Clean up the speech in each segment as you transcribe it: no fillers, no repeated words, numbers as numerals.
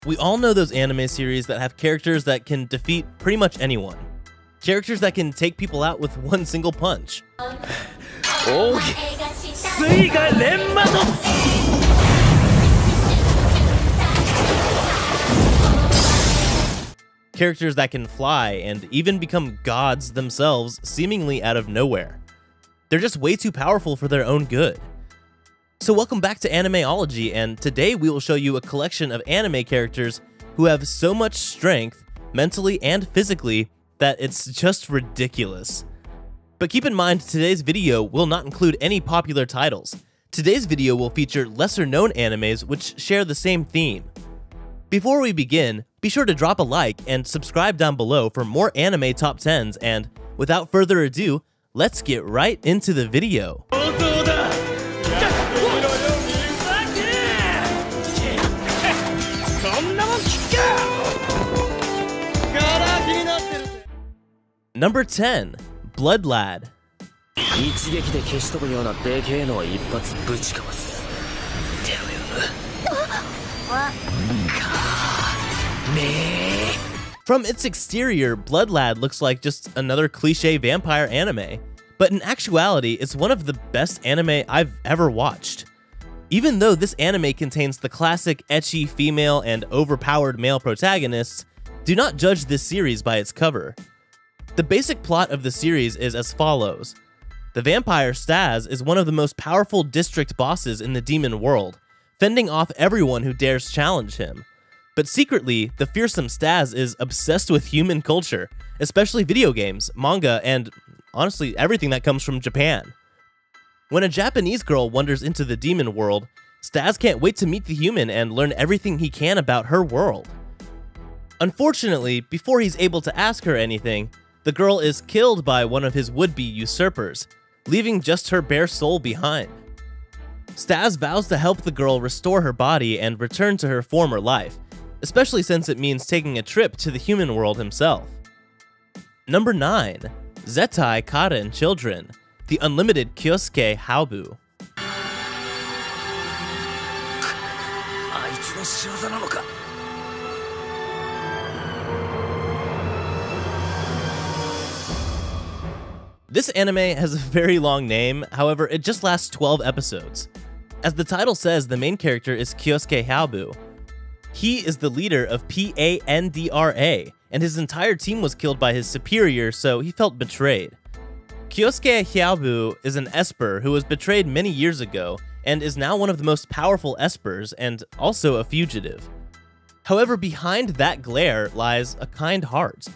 We all know those anime series that have characters that can defeat pretty much anyone. Characters that can take people out with one single punch. Characters that can fly and even become gods themselves seemingly out of nowhere. They're just way too powerful for their own good. So welcome back to Animeology, and today we will show you a collection of anime characters who have so much strength, mentally and physically, that it's just ridiculous. But keep in mind, today's video will not include any popular titles. Today's video will feature lesser known animes which share the same theme. Before we begin, be sure to drop a like and subscribe down below for more anime top 10s, and without further ado, let's get right into the video. Number 10, Blood Lad. From its exterior, Blood Lad looks like just another cliché vampire anime, but in actuality, it's one of the best anime I've ever watched. Even though this anime contains the classic ecchi female and overpowered male protagonists, do not judge this series by its cover. The basic plot of the series is as follows. The vampire Stas is one of the most powerful district bosses in the demon world, fending off everyone who dares challenge him. But secretly, the fearsome Stas is obsessed with human culture, especially video games, manga, and honestly everything that comes from Japan. When a Japanese girl wanders into the demon world, Stas can't wait to meet the human and learn everything he can about her world. Unfortunately, before he's able to ask her anything, the girl is killed by one of his would-be usurpers, leaving just her bare soul behind. Stas vows to help the girl restore her body and return to her former life, especially since it means taking a trip to the human world himself. Number 9, Zettai Children, the unlimited Kyosuke Haobu. This anime has a very long name, however, it just lasts 12 episodes. As the title says, the main character is Kyosuke Haobu. He is the leader of Plundera, and his entire team was killed by his superior, so he felt betrayed. Kyosuke Haobu is an Esper who was betrayed many years ago, and is now one of the most powerful Espers, and also a fugitive. However, behind that glare lies a kind heart.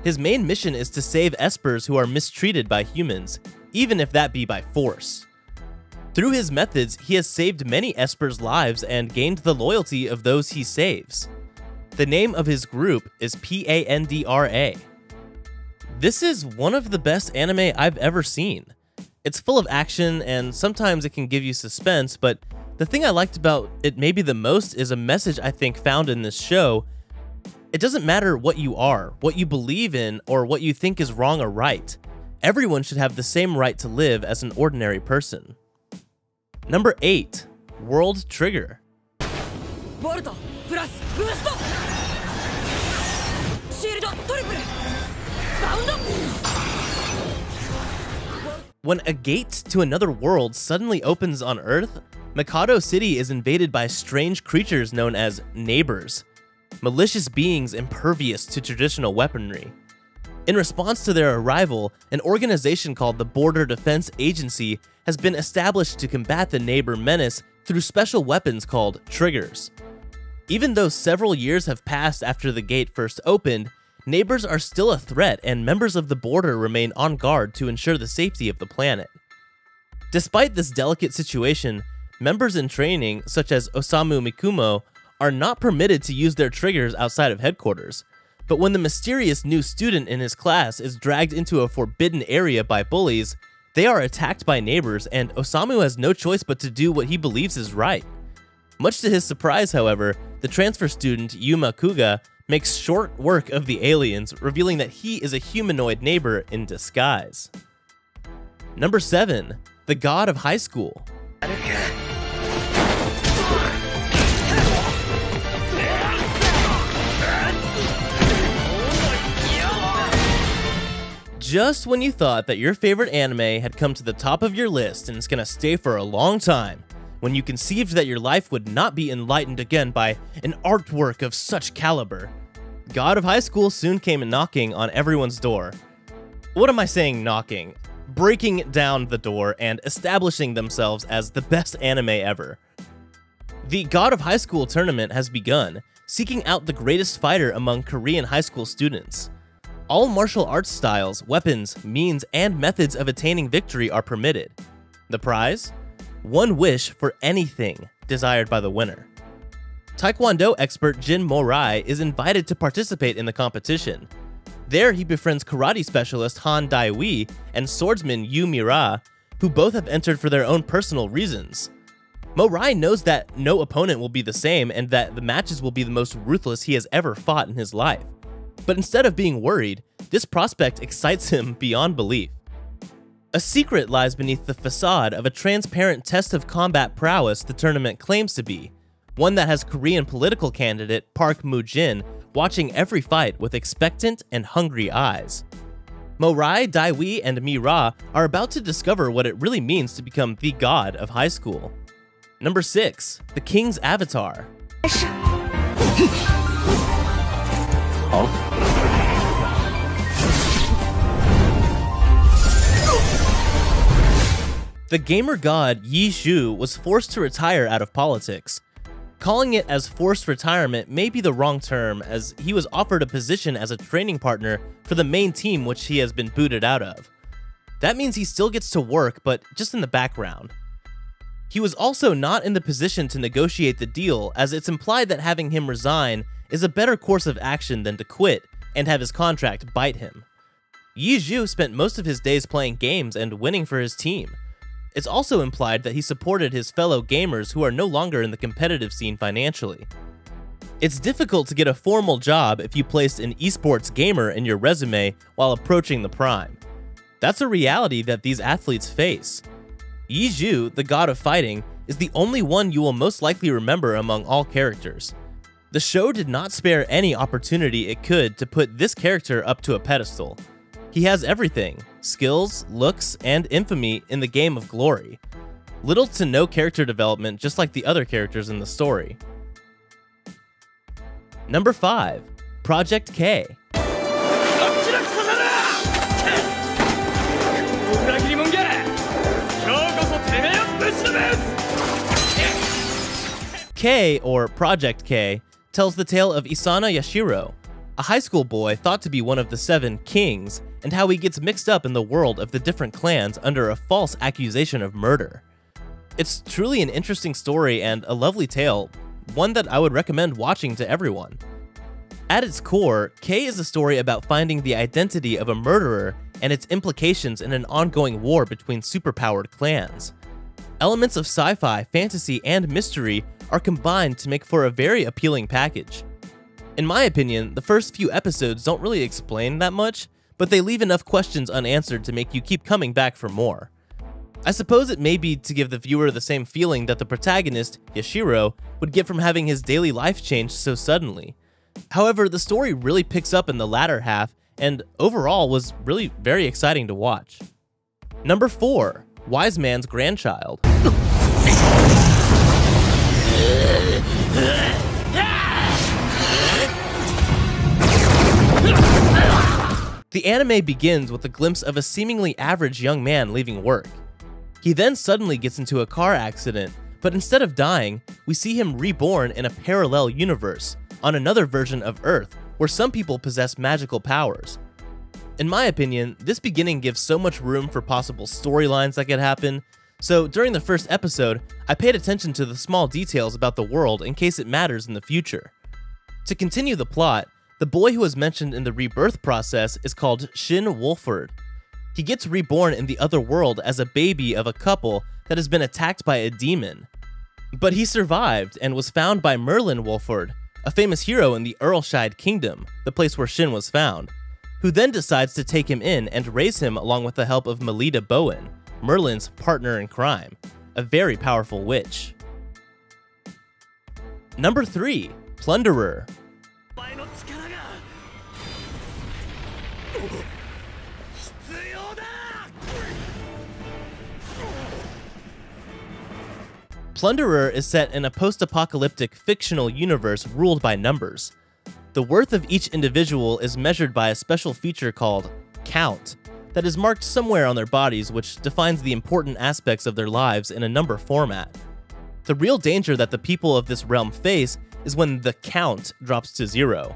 His main mission is to save Espers who are mistreated by humans, even if that be by force. Through his methods, he has saved many Espers' lives and gained the loyalty of those he saves. The name of his group is Plundera. This is one of the best anime I've ever seen. It's full of action and sometimes it can give you suspense, but the thing I liked about it maybe the most is a message I think found in this show. It doesn't matter what you are, what you believe in, or what you think is wrong or right. Everyone should have the same right to live as an ordinary person. Number 8, World Trigger. When a gate to another world suddenly opens on Earth, Mikado City is invaded by strange creatures known as neighbors, malicious beings impervious to traditional weaponry. In response to their arrival, an organization called the Border Defense Agency has been established to combat the neighbor menace through special weapons called triggers. Even though several years have passed after the gate first opened, neighbors are still a threat and members of the border remain on guard to ensure the safety of the planet. Despite this delicate situation, members in training, such as Osamu Mikumo, are not permitted to use their triggers outside of headquarters. But when the mysterious new student in his class is dragged into a forbidden area by bullies, they are attacked by neighbors and Osamu has no choice but to do what he believes is right. Much to his surprise, however, the transfer student Yuma Kuga makes short work of the aliens, revealing that he is a humanoid neighbor in disguise. Number 7, the God of High School. Just when you thought that your favorite anime had come to the top of your list and it's gonna stay for a long time, when you conceived that your life would not be enlightened again by an artwork of such caliber, God of High School soon came knocking on everyone's door. What am I saying knocking? Breaking down the door and establishing themselves as the best anime ever. The God of High School tournament has begun, seeking out the greatest fighter among Korean high school students. All martial arts styles, weapons, means, and methods of attaining victory are permitted. The prize? One wish for anything desired by the winner. Taekwondo expert Jin Morai is invited to participate in the competition. There he befriends karate specialist Han Dai-wee and swordsman Yu Mira, who both have entered for their own personal reasons. Morai knows that no opponent will be the same and that the matches will be the most ruthless he has ever fought in his life. But instead of being worried, this prospect excites him beyond belief. A secret lies beneath the facade of a transparent test of combat prowess the tournament claims to be, one that has Korean political candidate Park Moo-jin watching every fight with expectant and hungry eyes. Morai, Dai-wee, and Mira are about to discover what it really means to become the god of high school. Number 6. The King's Avatar. The gamer god Yi Zhu was forced to retire out of politics. Calling it as forced retirement may be the wrong term, as he was offered a position as a training partner for the main team which he has been booted out of. That means he still gets to work, but just in the background. He was also not in the position to negotiate the deal, as it's implied that having him resign is a better course of action than to quit and have his contract bite him. Yi Zhu spent most of his days playing games and winning for his team. It's also implied that he supported his fellow gamers who are no longer in the competitive scene financially. It's difficult to get a formal job if you placed an esports gamer in your resume while approaching the prime. That's a reality that these athletes face. Yi Zhu, the god of fighting, is the only one you will most likely remember among all characters. The show did not spare any opportunity it could to put this character up to a pedestal. He has everything: skills, looks, and infamy in the game of glory. Little to no character development, just like the other characters in the story. Number 5. Project K. K, or Project K, tells the tale of Isana Yashiro, a high school boy thought to be one of the 7 kings, and how he gets mixed up in the world of the different clans under a false accusation of murder. It's truly an interesting story and a lovely tale, one that I would recommend watching to everyone. At its core, K is a story about finding the identity of a murderer and its implications in an ongoing war between superpowered clans. Elements of sci-fi, fantasy, and mystery are combined to make for a very appealing package. In my opinion, the first few episodes don't really explain that much, but they leave enough questions unanswered to make you keep coming back for more. I suppose it may be to give the viewer the same feeling that the protagonist, Yashiro, would get from having his daily life changed so suddenly. However, the story really picks up in the latter half, and overall was really very exciting to watch. Number 4. Wise Man's Grandchild. The anime begins with a glimpse of a seemingly average young man leaving work. He then suddenly gets into a car accident, but instead of dying, we see him reborn in a parallel universe, on another version of Earth, where some people possess magical powers. In my opinion, this beginning gives so much room for possible storylines that could happen, so during the first episode, I paid attention to the small details about the world in case it matters in the future. To continue the plot, the boy who was mentioned in the rebirth process is called Shin Wolford. He gets reborn in the other world as a baby of a couple that has been attacked by a demon. But he survived and was found by Merlin Wolford, a famous hero in the Earlshire Kingdom, the place where Shin was found, who then decides to take him in and raise him along with the help of Melita Bowen, Merlin's partner in crime, a very powerful witch. Number 3. Plunderer. Plunderer is set in a post-apocalyptic fictional universe ruled by numbers. The worth of each individual is measured by a special feature called count that is marked somewhere on their bodies, which defines the important aspects of their lives in a number format. The real danger that the people of this realm face is when the count drops to 0.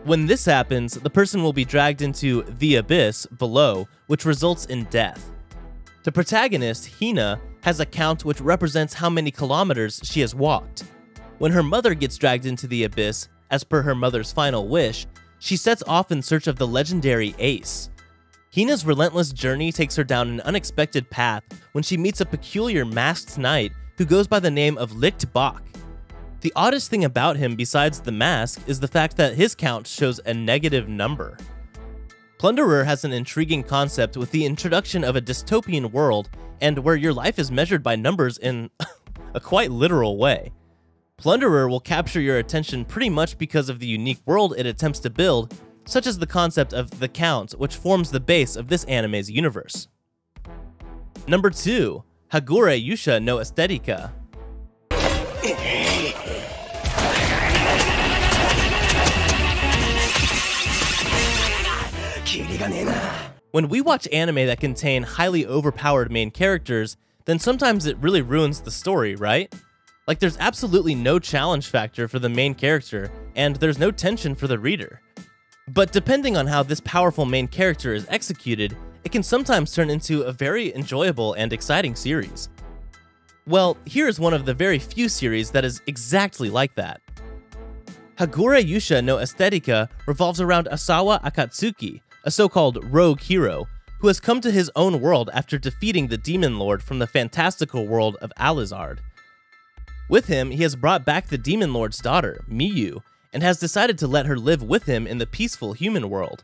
When this happens, the person will be dragged into the abyss below, which results in death. The protagonist, Hina, has a count which represents how many kilometers she has walked. When her mother gets dragged into the abyss, as per her mother's final wish, she sets off in search of the legendary Ace. Hina's relentless journey takes her down an unexpected path when she meets a peculiar masked knight who goes by the name of Licht Bach. The oddest thing about him besides the mask is the fact that his count shows a negative number. Plunderer has an intriguing concept with the introduction of a dystopian world and where your life is measured by numbers in a quite literal way. Plunderer will capture your attention pretty much because of the unique world it attempts to build, such as the concept of the count, which forms the base of this anime's universe. Number 2. Hagore Yusha no Aesthetica. When we watch anime that contain highly overpowered main characters, then sometimes it really ruins the story, right? Like, there's absolutely no challenge factor for the main character, and there's no tension for the reader. But depending on how this powerful main character is executed, it can sometimes turn into a very enjoyable and exciting series. Well, here is one of the very few series that is exactly like that. Hagore Yusha no Aesthetica revolves around Asawa Akatsuki, a so-called rogue hero, who has come to his own world after defeating the Demon Lord from the fantastical world of Alizard. With him, he has brought back the Demon Lord's daughter, Miyu, and has decided to let her live with him in the peaceful human world.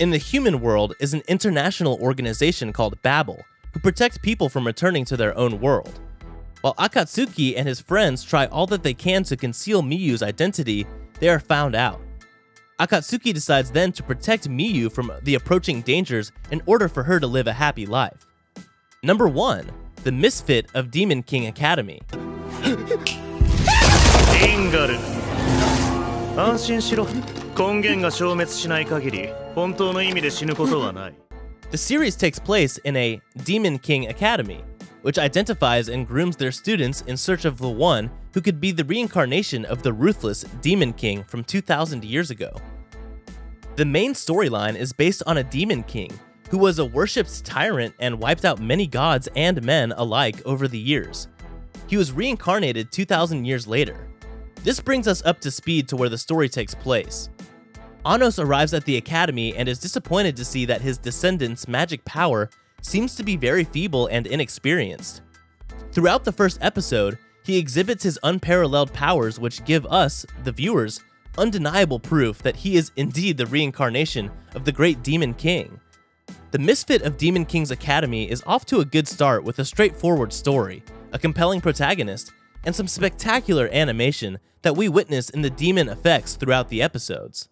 In the human world is an international organization called Babel, who protect people from returning to their own world. While Akatsuki and his friends try all that they can to conceal Miyu's identity, they are found out. Akatsuki decides then to protect Miyu from the approaching dangers in order for her to live a happy life. Number 1. The Misfit of Demon King Academy. The series takes place in a Demon King Academy, which identifies and grooms their students in search of the one who could be the reincarnation of the ruthless Demon King from 2,000 years ago. The main storyline is based on a Demon King who was a worshipped tyrant and wiped out many gods and men alike over the years. He was reincarnated 2,000 years later. This brings us up to speed to where the story takes place. Anos arrives at the academy and is disappointed to see that his descendants' magic power seems to be very feeble and inexperienced. Throughout the first episode, he exhibits his unparalleled powers, which give us, the viewers, undeniable proof that he is indeed the reincarnation of the great Demon King. The Misfit of Demon King's Academy is off to a good start with a straightforward story, a compelling protagonist, and some spectacular animation that we witness in the demon effects throughout the episodes.